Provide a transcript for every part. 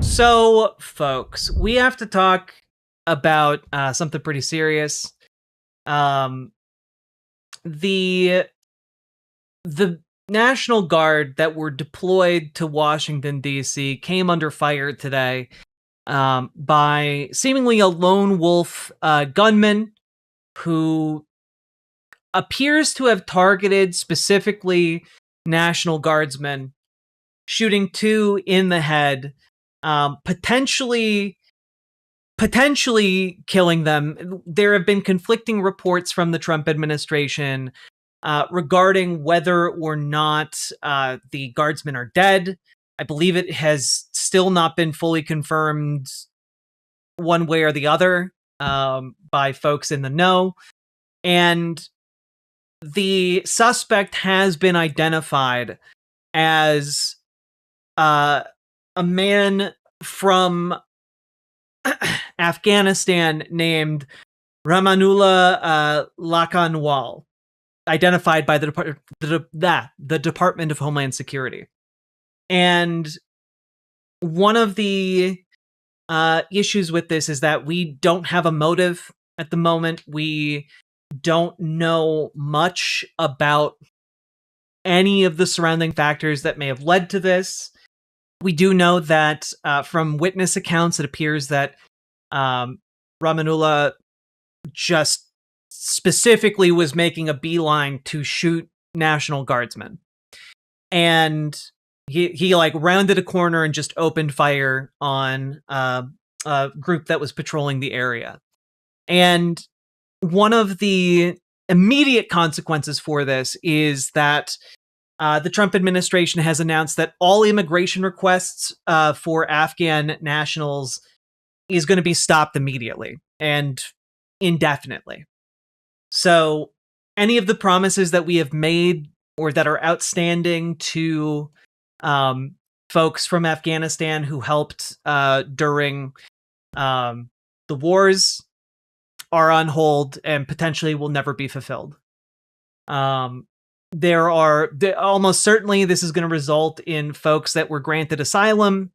So, folks, we have to talk about something pretty serious. Um, the the National Guard that were deployed to Washington D.C. came under fire today by seemingly a lone wolf gunman who appears to have targeted specifically National Guardsmen, shooting two in the head, potentially killing them. There have been conflicting reports from the Trump administration regarding whether or not the guardsmen are dead. I believe it has still not been fully confirmed one way or the other by folks in the know. And the suspect has been identified as a man from Afghanistan named Ramanullah Lakanwal, identified by the Department of Homeland Security. And one of the issues with this is that we don't have a motive at the moment. We don't know much about any of the surrounding factors that may have led to this. We do know that from witness accounts, it appears that Ramanullah just specifically was making a beeline to shoot National Guardsmen. And he like rounded a corner and just opened fire on a group that was patrolling the area. And one of the immediate consequences for this is that the Trump administration has announced that all immigration requests for Afghan nationals is going to be stopped immediately and indefinitely. So any of the promises that we have made or that are outstanding to folks from Afghanistan who helped during the wars are on hold and potentially will never be fulfilled. Almost certainly this is going to result in folks that were granted asylum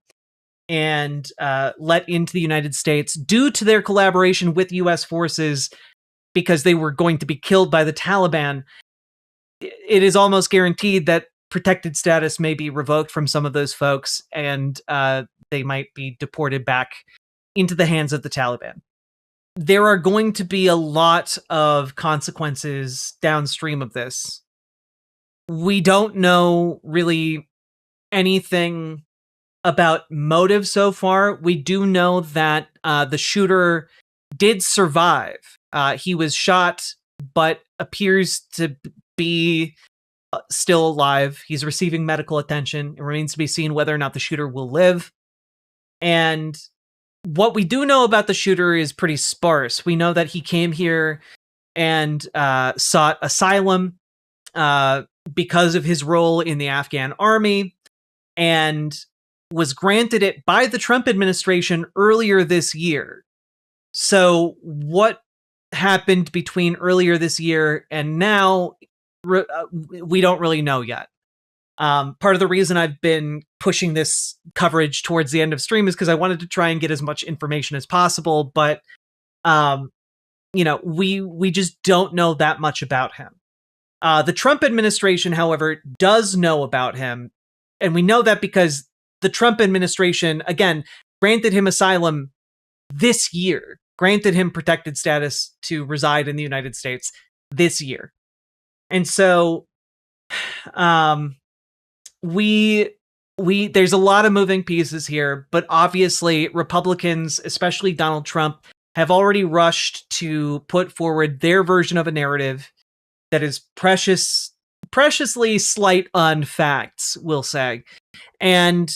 and let into the United States due to their collaboration with U.S. forces because they were going to be killed by the Taliban. It is almost guaranteed that protected status may be revoked from some of those folks, and they might be deported back into the hands of the Taliban. There are going to be a lot of consequences downstream of this. We don't know really anything about motive so far. We do know that the shooter did survive. He was shot, but appears to be still alive. He's receiving medical attention. It remains to be seen whether or not the shooter will live. And what we do know about the shooter is pretty sparse. We know that he came here and sought asylum because of his role in the Afghan army, and was granted it by the Trump administration earlier this year. So what happened between earlier this year and now, we don't really know yet. Part of the reason I've been pushing this coverage towards the end of stream is because I wanted to try and get as much information as possible, but we just don't know that much about him. The Trump administration, however, does know about him, and we know that because the Trump administration, again, granted him asylum this year, granted him protected status to reside in the United States this year. And so there's a lot of moving pieces here, but obviously Republicans, especially Donald Trump, have already rushed to put forward their version of a narrative that is preciously slight on facts, we'll say. And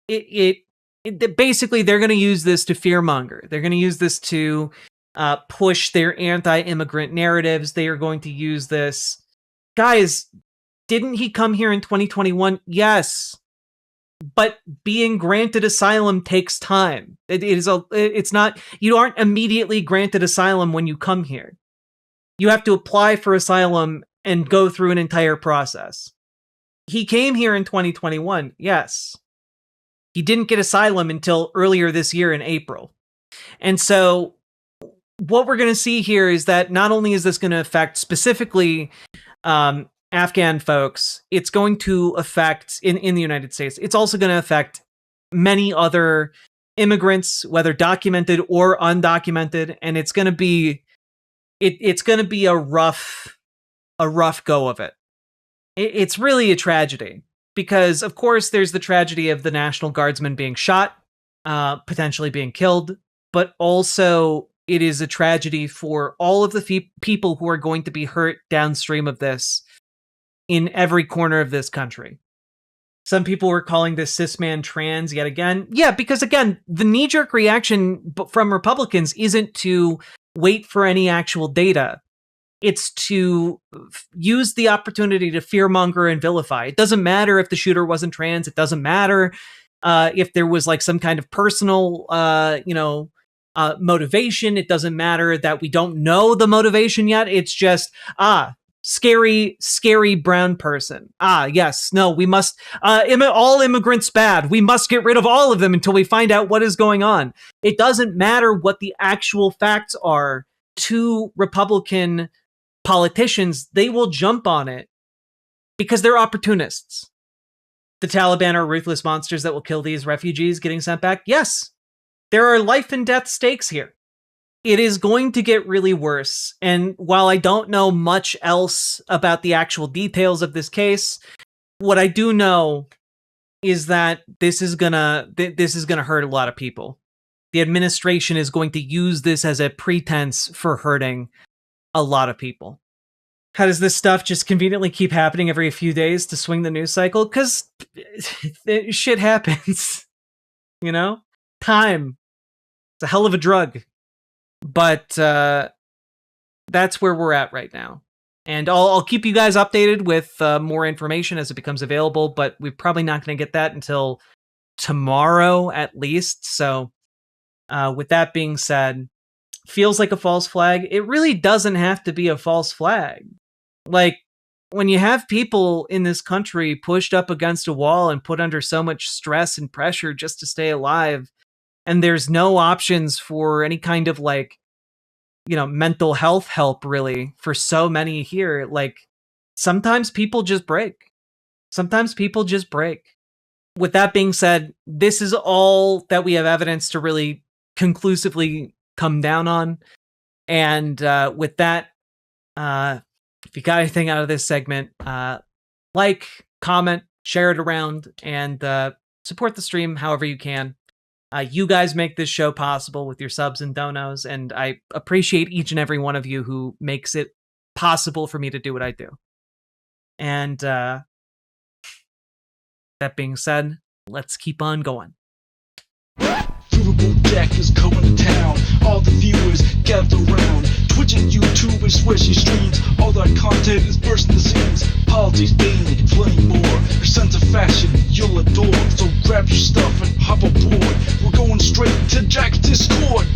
it basically, they're going to use this to fearmonger. They're going to use this to push their anti-immigrant narratives. They are going to use this. Guys, didn't he come here in 2021? Yes. But being granted asylum takes time. It's not, you aren't immediately granted asylum when you come here. You have to apply for asylum and go through an entire process. He came here in 2021, yes. He didn't get asylum until earlier this year in April. And so what we're going to see here is that not only is this going to affect specifically Afghan folks, it's going to affect in the United States. It's also going to affect many other immigrants, whether documented or undocumented, and it's going to be a rough go of it. It's really a tragedy because, of course, there's the tragedy of the National Guardsmen being shot, potentially being killed, but also it is a tragedy for all of the people who are going to be hurt downstream of this in every corner of this country. Some people were calling this cis-man trans yet again. Yeah, because again, the knee-jerk reaction from Republicans isn't to wait for any actual data. It's to use the opportunity to fearmonger and vilify. It doesn't matter if the shooter wasn't trans. It doesn't matter if there was like some kind of personal, motivation. It doesn't matter that we don't know the motivation yet. It's just, scary brown person. Yes, no, we must, all immigrants bad. We must get rid of all of them until we find out what is going on. It doesn't matter what the actual facts are to Republican politicians. They will jump on it because they're opportunists. The Taliban are ruthless monsters that will kill these refugees getting sent back. Yes, there are life and death stakes here. It is going to get really worse. And while I don't know much else about the actual details of this case, what I do know is that this is gonna hurt a lot of people. The administration is going to use this as a pretense for hurting a lot of people. How does this stuff just conveniently keep happening every few days to swing the news cycle? Because shit happens, you know? Time. It's a hell of a drug. But that's where we're at right now. And I'll keep you guys updated with more information as it becomes available, but we're probably not going to get that until tomorrow at least. So with that being said, feels like a false flag. It really doesn't have to be a false flag. Like, when you have people in this country pushed up against a wall and put under so much stress and pressure just to stay alive, and there's no options for any kind of mental health help really for so many here. Like, sometimes people just break. With that being said, this is all that we have evidence to really conclusively come down on. And with that, if you got anything out of this segment, comment, share it around, and support the stream however you can. You guys make this show possible with your subs and donos, and I appreciate each and every one of you who makes it possible for me to do what I do. And that being said, let's keep on going. Riverboat Jack is going to town. All the viewers gather round. Twitch and YouTube is where she streams. All that content is bursting the seams. Politics, gaming, plenty more. Her sense of fashion you'll adore. So grab your stuff and hop aboard. We're going straight to Jack's Discord.